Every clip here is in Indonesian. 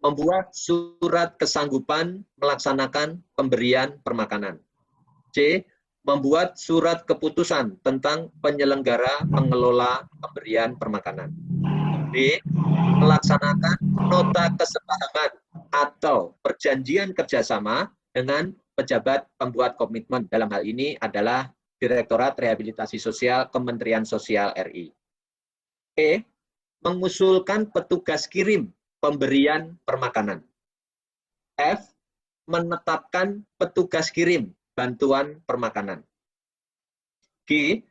membuat surat kesanggupan melaksanakan pemberian permakanan. C. Membuat surat keputusan tentang penyelenggara pengelola pemberian permakanan. D. Melaksanakan nota kesepahaman atau perjanjian kerjasama dengan pejabat pembuat komitmen. Dalam hal ini adalah Direktorat Rehabilitasi Sosial Kementerian Sosial RI. E. Mengusulkan petugas kirim pemberian permakanan. F. Menetapkan petugas kirim bantuan permakanan. G.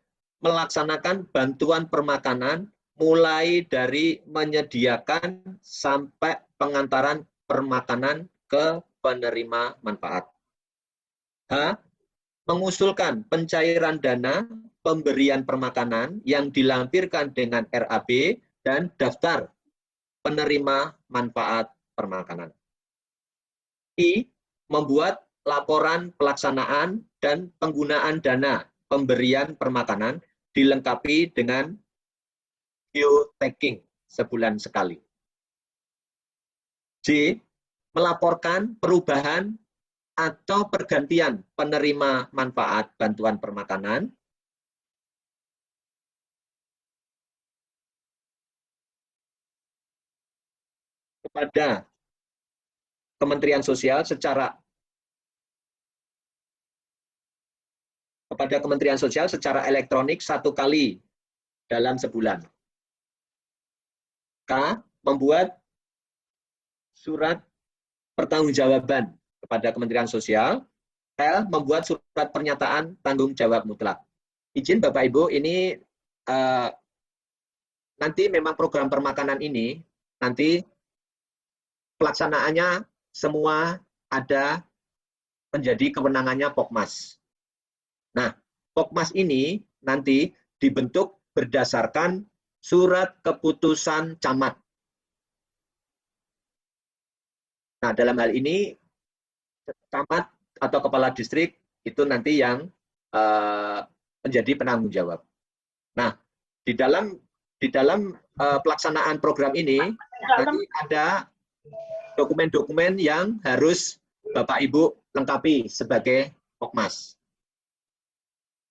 Melaksanakan bantuan permakanan mulai dari menyediakan sampai pengantaran permakanan ke penerima manfaat. H. Mengusulkan pencairan dana pemberian permakanan yang dilampirkan dengan RAB dan daftar penerima manfaat permakanan. I. Membuat laporan pelaksanaan dan penggunaan dana pemberian permakanan dilengkapi dengan geotagging sebulan sekali. J. Melaporkan perubahan atau pergantian penerima manfaat bantuan permakanan kepada Kementerian Sosial secara elektronik 1 kali dalam sebulan. K. Membuat surat pertanggungjawaban kepada Kementerian Sosial. L. Membuat surat pernyataan tanggung jawab mutlak. Izin Bapak Ibu, ini nanti memang program permakanan ini nanti pelaksanaannya semua ada menjadi kewenangannya Pokmas. Nah, Pokmas ini nanti dibentuk berdasarkan surat keputusan camat. Nah, dalam hal ini camat atau kepala distrik itu nanti yang menjadi penanggung jawab. Nah, di dalam pelaksanaan program ini nanti ada dokumen-dokumen yang harus Bapak Ibu lengkapi sebagai Pokmas.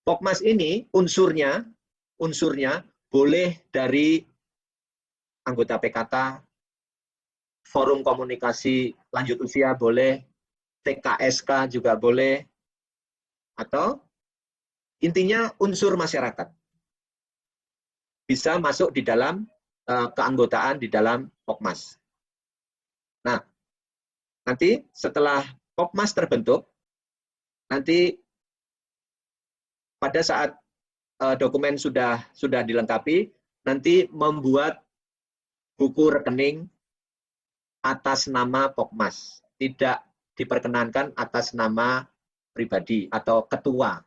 Pokmas ini unsurnya boleh dari anggota PKK, forum komunikasi lanjut usia boleh, TKSK juga boleh, atau intinya unsur masyarakat bisa masuk di dalam keanggotaan di dalam Pokmas. Nah, nanti setelah Pokmas terbentuk, nanti pada saat dokumen sudah dilengkapi, nanti membuat buku rekening atas nama Pokmas. Tidak diperkenankan atas nama pribadi atau ketua.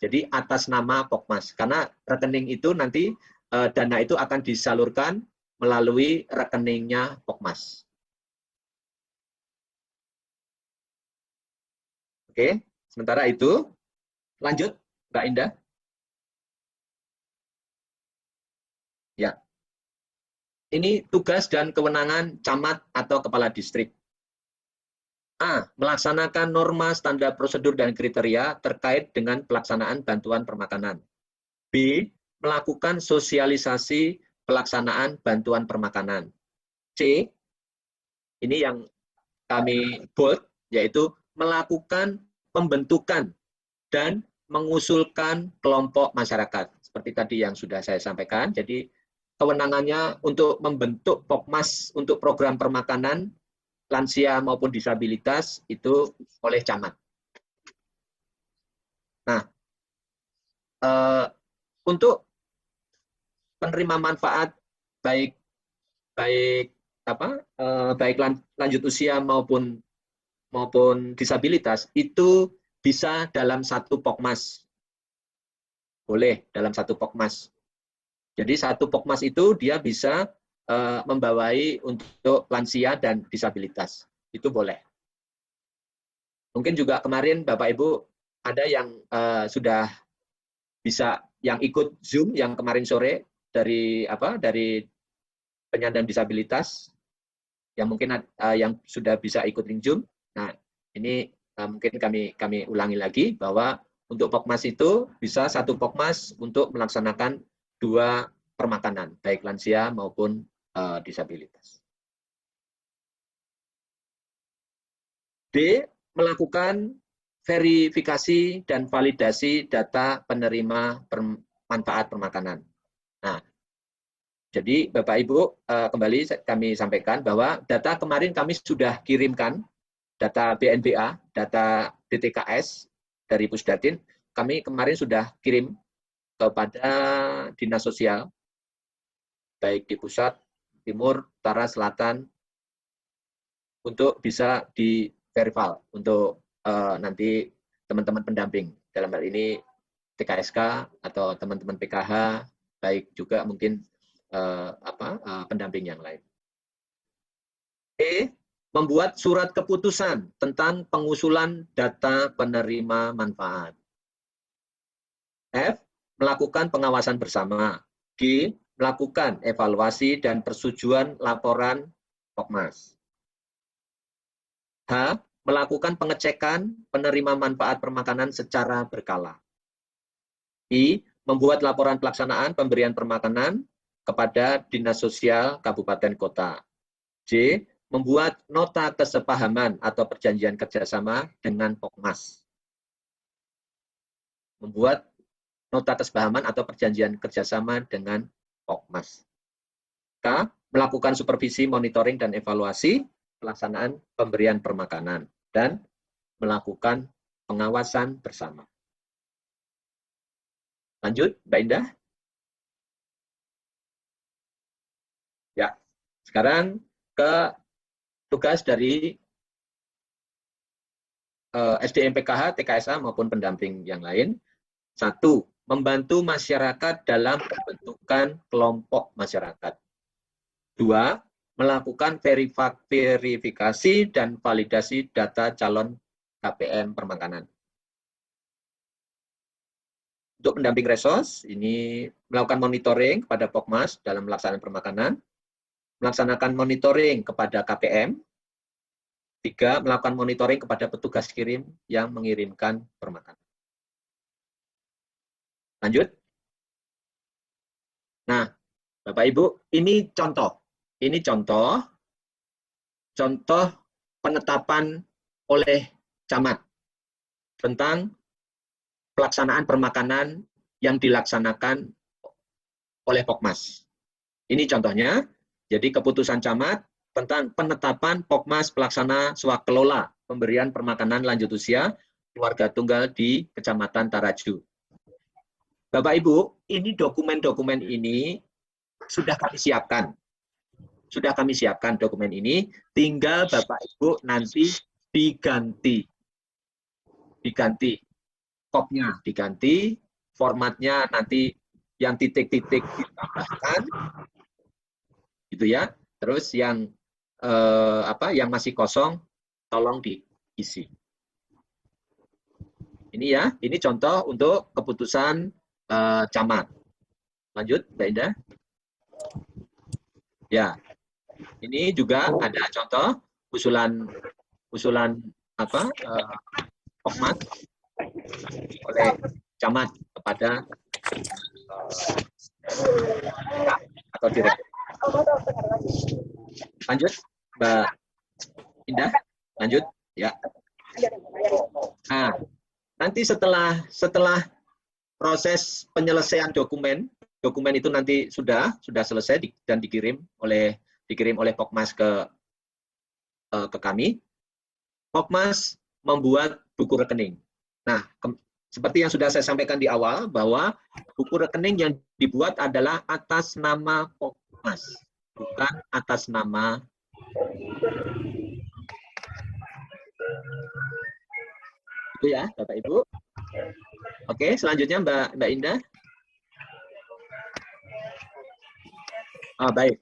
Jadi atas nama Pokmas. Karena rekening itu nanti dana itu akan disalurkan melalui rekeningnya Pokmas. Oke, sementara itu lanjut Mbak Indah. Ya. Ini tugas dan kewenangan camat atau kepala distrik. A. Melaksanakan norma, standar, prosedur, dan kriteria terkait dengan pelaksanaan bantuan permakanan. B. Melakukan sosialisasi pelaksanaan bantuan permakanan. C. Ini yang kami bold, yaitu melakukan pembentukan dan mengusulkan kelompok masyarakat. Seperti tadi yang sudah saya sampaikan, jadi kewenangannya untuk membentuk Pokmas untuk program permakanan lansia maupun disabilitas itu oleh camat. Nah, untuk penerima manfaat baik lanjut usia maupun disabilitas itu bisa dalam satu Pokmas. Boleh dalam satu Pokmas. Jadi satu Pokmas itu dia bisa membawai untuk lansia dan disabilitas. Itu boleh. Mungkin juga kemarin Bapak Ibu ada yang sudah bisa yang ikut Zoom yang kemarin sore dari penyandang disabilitas yang mungkin yang sudah bisa ikut link Zoom. Nah, ini mungkin kami ulangi lagi bahwa untuk Pokmas itu bisa satu Pokmas untuk melaksanakan 2 permakanan, baik lansia maupun disabilitas. D. Melakukan verifikasi dan validasi data penerima manfaat permakanan. Nah, jadi Bapak Ibu, kembali kami sampaikan bahwa data kemarin kami sudah kirimkan, data BNBA, data DTKS dari Pusdatin, kami kemarin sudah kirim kepada Dinas Sosial, baik di pusat, timur, utara, selatan, untuk bisa di-verify untuk nanti teman-teman pendamping. Dalam hal ini TKSK atau teman-teman PKH, baik juga mungkin pendamping yang lain. E. Membuat surat keputusan tentang pengusulan data penerima manfaat. F. Melakukan pengawasan bersama. G. Melakukan evaluasi dan persetujuan laporan Pokmas. H. Melakukan pengecekan penerima manfaat permakanan secara berkala. I. Membuat laporan pelaksanaan pemberian permakanan kepada Dinas Sosial Kabupaten Kota. J. Membuat nota kesepahaman atau perjanjian kerjasama dengan Pokmas. Membuat nota kesepahaman atau perjanjian kerjasama dengan Pokmas. K. Melakukan supervisi, monitoring, dan evaluasi pelaksanaan pemberian permakanan. Dan melakukan pengawasan bersama. Lanjut, Mbak Indah. Ya, sekarang ke tugas dari SDM PKH, TKSA maupun pendamping yang lain. 1. Membantu masyarakat dalam pembentukan kelompok masyarakat. 2. Melakukan verifikasi dan validasi data calon KPM permakanan. Untuk pendamping resos, ini melakukan monitoring kepada Pokmas dalam pelaksanaan permakanan, melaksanakan monitoring kepada KPM. 3. Melakukan monitoring kepada petugas kirim yang mengirimkan permakanan. Lanjut. Nah, Bapak Ibu, ini contoh. Ini contoh penetapan oleh camat tentang pelaksanaan permakanan yang dilaksanakan oleh Pokmas. Ini contohnya. Jadi keputusan camat tentang penetapan Pokmas pelaksana swakelola pemberian permakanan lanjut usia keluarga tunggal di Kecamatan Taraju. Bapak Ibu, ini dokumen-dokumen ini sudah kami siapkan. Sudah kami siapkan dokumen ini, tinggal Bapak Ibu nanti diganti. Diganti. Kopnya diganti, formatnya nanti yang titik-titik ditambahkan. Gitu ya. Terus yang yang masih kosong tolong diisi. Ini ya, ini contoh untuk keputusan camat. Lanjut, Mbak Indah. Ya, ini juga ada contoh usulan Pokmas oleh camat kepada atau direktur. Lanjut, Mbak Indah. Lanjut, ya. Nah, nanti setelah proses penyelesaian dokumen itu nanti sudah selesai dan dikirim oleh Pokmas ke kami. Pokmas membuat buku rekening. Nah, seperti yang sudah saya sampaikan di awal bahwa buku rekening yang dibuat adalah atas nama Pokmas, bukan atas nama itu ya, Bapak Ibu. Oke, selanjutnya Mbak Indah. Baik.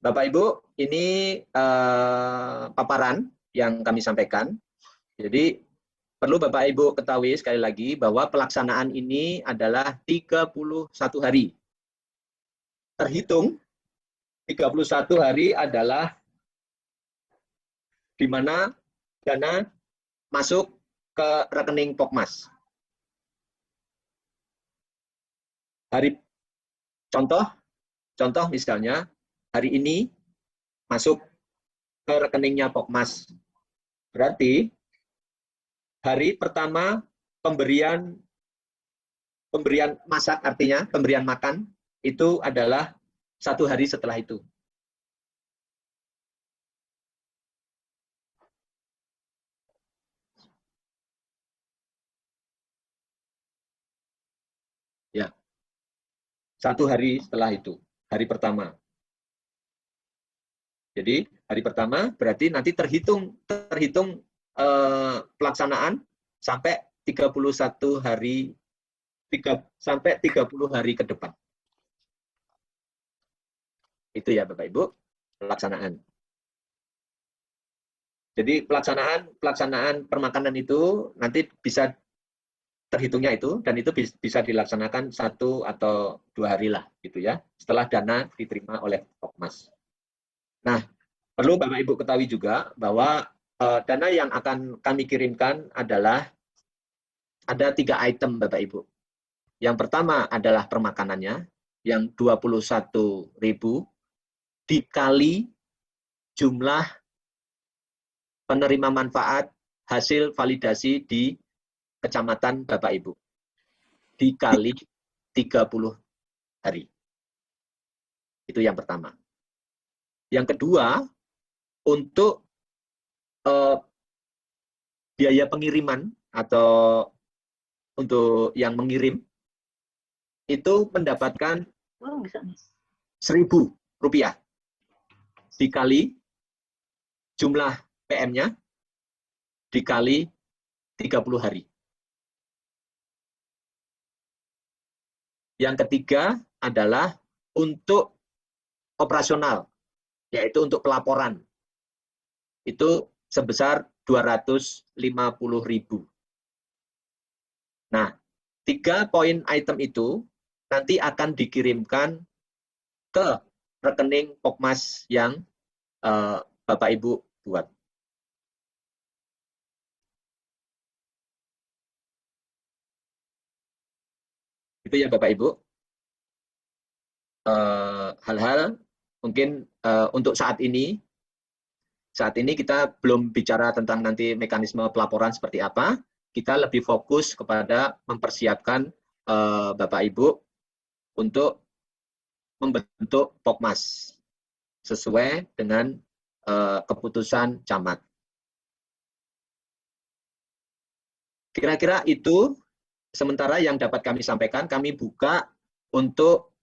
Bapak Ibu, ini paparan yang kami sampaikan. Jadi perlu Bapak Ibu ketahui sekali lagi bahwa pelaksanaan ini adalah 31 hari. Terhitung 31 hari adalah di mana dana masuk ke rekening Pokmas. Hari contoh misalnya hari ini masuk ke rekeningnya Pokmas. Berarti hari pertama pemberian masak, artinya pemberian makan, itu adalah 1 hari setelah itu. Ya, 1 hari setelah itu, hari pertama. Jadi hari pertama berarti nanti terhitung pelaksanaan sampai 31 hari sampai 30 hari ke depan. Itu ya Bapak Ibu, pelaksanaan. Jadi pelaksanaan permakanan itu nanti bisa terhitungnya itu, dan itu bisa dilaksanakan 1 atau 2 hari lah gitu ya, setelah dana diterima oleh Pokmas. Nah, perlu Bapak Ibu ketahui juga bahwa dana yang akan kami kirimkan adalah ada 3 item Bapak Ibu. Yang pertama adalah permakanannya yang 21.000 dikali jumlah penerima manfaat hasil validasi di kecamatan Bapak Ibu. Dikali 30 hari. Itu yang pertama. Yang kedua, untuk biaya pengiriman atau untuk yang mengirim itu mendapatkan Rp1.000 dikali jumlah PM-nya dikali 30 hari. Yang ketiga adalah untuk operasional, yaitu untuk pelaporan. Itu sebesar Rp250.000. Nah, 3 poin item itu nanti akan dikirimkan ke rekening Pokmas yang Bapak Ibu buat. Itu ya Bapak Ibu. Hal-hal mungkin untuk saat ini kita belum bicara tentang nanti mekanisme pelaporan seperti apa. Kita lebih fokus kepada mempersiapkan Bapak Ibu untuk membentuk Pokmas sesuai dengan keputusan camat. Kira-kira itu sementara yang dapat kami sampaikan. Kami buka untuk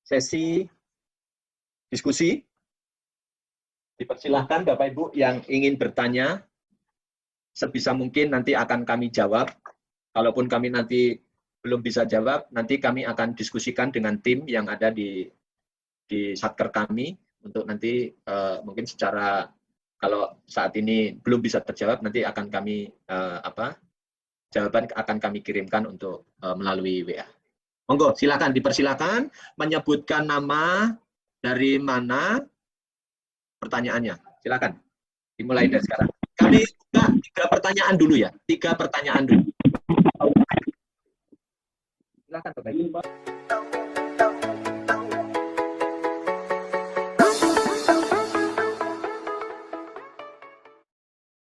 sesi diskusi. Dipersilahkan Bapak Ibu yang ingin bertanya, sebisa mungkin nanti akan kami jawab. Kalaupun kami nanti belum bisa jawab, nanti kami akan diskusikan dengan tim yang ada di satker kami untuk nanti mungkin secara, kalau saat ini belum bisa terjawab, nanti akan kami jawaban akan kami kirimkan untuk melalui WA. Monggo, silakan dipersilakan menyebutkan nama, dari mana pertanyaannya. Silakan. Dimulai dari sekarang. Kami buka 3 pertanyaan dulu ya. 3 pertanyaan dulu. Silakan Bapak Ibu.